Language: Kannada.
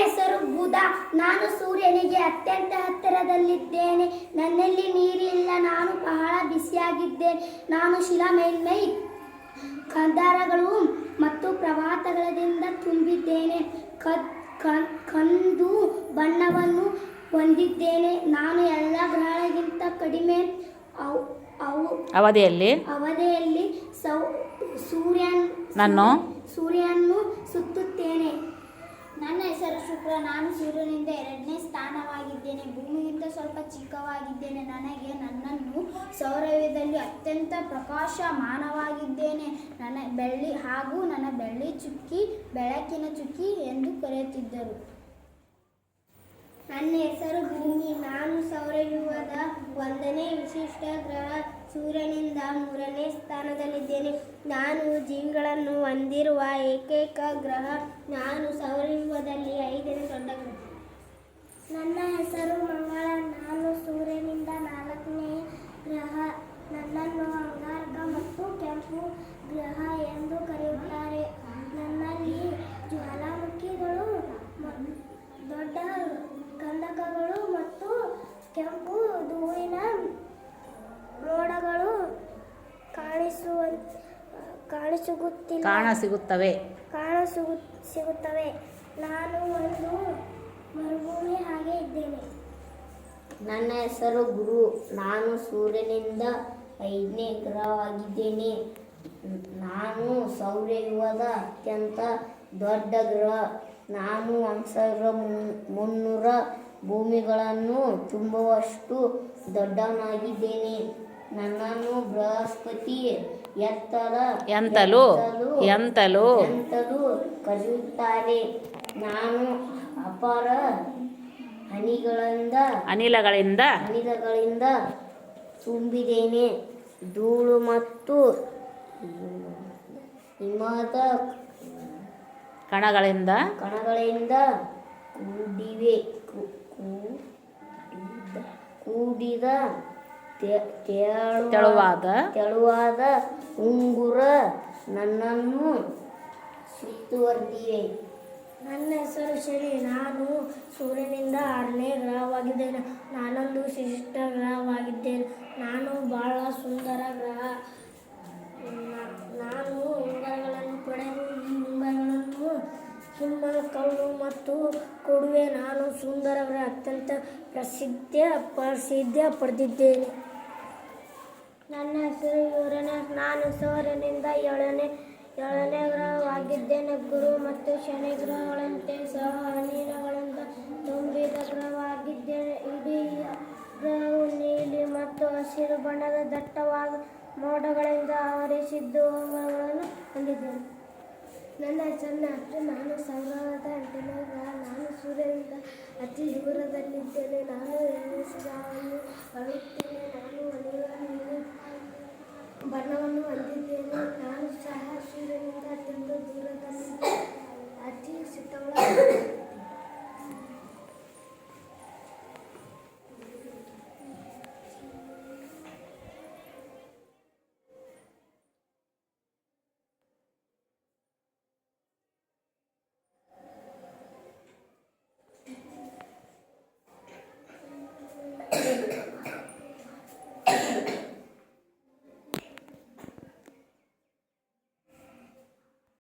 ಹೆಸರು ಬುಧ. ನಾನು ಸೂರ್ಯನಿಗೆ ಅತ್ಯಂತ ಹತ್ತಿರದಲ್ಲಿದ್ದೇನೆ. ನನ್ನಲ್ಲಿ ನೀರಿಲ್ಲ. ನಾನು ಬಹಳ ಬಿಸಿಯಾಗಿದ್ದೇನೆ. ನಾನು ಶಿಲಾ ಮೇಲ್ಮೈ, ಕಂದರಗಳು ಮತ್ತು ಪರ್ವತಗಳಿಂದ ತುಂಬಿದ್ದೇನೆ. ಕಂದು ಬಣ್ಣವನ್ನು ಹೊಂದಿದ್ದೇನೆ. ನಾನು ಎಲ್ಲ ಗ್ರಹಗಳಿಗಿಂತ ಕಡಿಮೆ ಅವಧಿಯಲ್ಲಿ ಸೂರ್ಯನನ್ನು ಸುತ್ತುತ್ತೇನೆ. ನನ್ನ ಹೆಸರು ಶುಕ್ರ. ನಾನು ಸೂರ್ಯನಿಂದ 2ನೇ ಸ್ಥಾನವಾಗಿದ್ದೇನೆ. ಭೂಮಿಗಿಂತ ಸ್ವಲ್ಪ ಚಿಕ್ಕವಾಗಿದ್ದೇನೆ. ನನ್ನನ್ನು ಸೌರವ್ಯೂಹದಲ್ಲಿ ಅತ್ಯಂತ ಪ್ರಕಾಶಮಾನವಾಗಿದ್ದೇನೆ. ನನ್ನ ಬೆಳ್ಳಿ ಚುಕ್ಕಿ, ಬೆಳಕಿನ ಚುಕ್ಕಿ ಎಂದು ಕರೆಯುತ್ತಿದ್ದರು. ನನ್ನ ಹೆಸರು ಭೂಮಿ. ನಾನು ಸೌರವ್ಯೂಹದ 1ನೇ ವಿಶಿಷ್ಟ ಗ್ರಹ. ಸೂರ್ಯನಿಂದ 3ನೇ ಸ್ಥಾನದಲ್ಲಿದ್ದೇನೆ. ನಾನು ಜೀವಿಗಳನ್ನು ಹೊಂದಿರುವ ಏಕೈಕ ಗ್ರಹ. ನಾನು ಸೌರವ್ಯೂಹದಲ್ಲಿ 5ನೇ ದೊಡ್ಡ ಗ್ರಹ. ನನ್ನ ಹೆಸರು ಮಂಗಳ. ನಾನು ಸೂರ್ಯನಿಂದ 4ನೇ ಗ್ರಹ. ನನ್ನನ್ನು ಅಂಗಾರಕ ಮತ್ತು ಕೆಂಪು ಗ್ರಹ ಎಂದು ಕರೆಯುತ್ತಾರೆ. ನನ್ನಲ್ಲಿ ಜ್ವಾಲಾಮುಖಿಗಳು, ದೊಡ್ಡ ಕಂದಕಗಳು ಮತ್ತು ಕೆಂಪು ಧೂಳಿನ ಮೋಡಗಳು ಕಾಣಸಿಗುತ್ತವೆ. ನಾನು ಒಂದು ಮರುಭೂಮಿ ಹಾಗೆ ಇದ್ದೇನೆ. ನನ್ನ ಹೆಸರು ಗುರು. ನಾನು ಸೂರ್ಯನಿಂದ 5ನೇ ಗ್ರಹವಾಗಿದ್ದೇನೆ. ನಾನು ಸೌರವ್ಯೂಹದ ಅತ್ಯಂತ ದೊಡ್ಡ ಗ್ರಹ. ನಾನು 1300 ಭೂಮಿಗಳನ್ನು ತುಂಬುವಷ್ಟು ದೊಡ್ಡವನಾಗಿದ್ದೇನೆ. ನನ್ನನ್ನು ಬೃಹಸ್ಪತಿ ಎಂತಲೂ ಕರೆಯುತ್ತಾರೆ. ನಾನು ಅಪಾರ ಅನಿಲಗಳಿಂದ ತುಂಬಿದ್ದೇನೆ. ಧೂಳು ಮತ್ತು ಹಿಮದ ಕಣಗಳಿಂದ ಕೂಡಿದ ತೆಳುವಾದ ಉಂಗುರ ನನ್ನನ್ನು ಸುತ್ತುವರೆದಿವೆ. ನನ್ನ ಹೆಸರು ಶನಿ. ನಾನು ಸೂರ್ಯನಿಂದ 6ನೇ ಗ್ರಹವಾಗಿದ್ದೇನೆ. ನಾನೊಂದು ವಿಶಿಷ್ಟ ಗ್ರಹವಾಗಿದ್ದೇನೆ. ನಾನು ಬಹಳ ಸುಂದರ ಗ್ರಹ. ನಾನು ಉಂಗುರಗಳನ್ನು ಪಡೆದು ಈ ಉಂಗುರಗಳನ್ನು ಹಿಮ, ಕಲ್ಲು ಮತ್ತು ಕೊಡುವೆ. ನಾನು ಸುಂದರ ಗ್ರಹ ಅತ್ಯಂತ ಪ್ರಸಿದ್ಧ ಪಡೆದಿದ್ದೇನೆ. ನನ್ನ ಹೆಸರು ಯುರೇನಸ್. ನಾನು ಸೂರ್ಯನಿಂದ 7ನೇ ಗ್ರಹವಾಗಿದ್ದೇನೆ. ಗುರು ಮತ್ತು ಶನಿ ಗ್ರಹಗಳಂತೆ ಸಹ ಅನಿಲಗಳಿಂದ ತುಂಬಿದ ಗ್ರಹವಾಗಿದ್ದೇನೆ. ಇಡೀ ಗ್ರಹವು ನೀಲಿ ಮತ್ತು ಹಸಿರು ಬಣ್ಣದ ದಟ್ಟವಾದ ಮೋಡಗಳಿಂದ ಆವರಿಸಿದ್ದು ಉಂಗುರಗಳನ್ನು ಹೊಂದಿದ್ದೇನೆ. ನನ್ನ ಹೆಸರು ನಾಟು. ನಾನು ಸೌರವ್ಯೂಹದ 8ನೇ ಗ್ರಹ. ನಾನು ಸೂರ್ಯನಿಂದ ಅತಿ ದೂರದಲ್ಲಿದ್ದೇನೆ. ನಾನು ಎಣಿಸಿದವನ್ನು ಅಳುತ್ತೇನೆ. ನಾನು ಅನಿಲ ನೀಲಿ ಬಣ್ಣವನ್ನು ಹೊಂದಿದ್ದೇನೆ. ನಾನು ಸಹ ಸೂರ್ಯನಿಂದ ಅತ್ಯಂತ ದೂರದಲ್ಲಿದ್ದೇನೆ.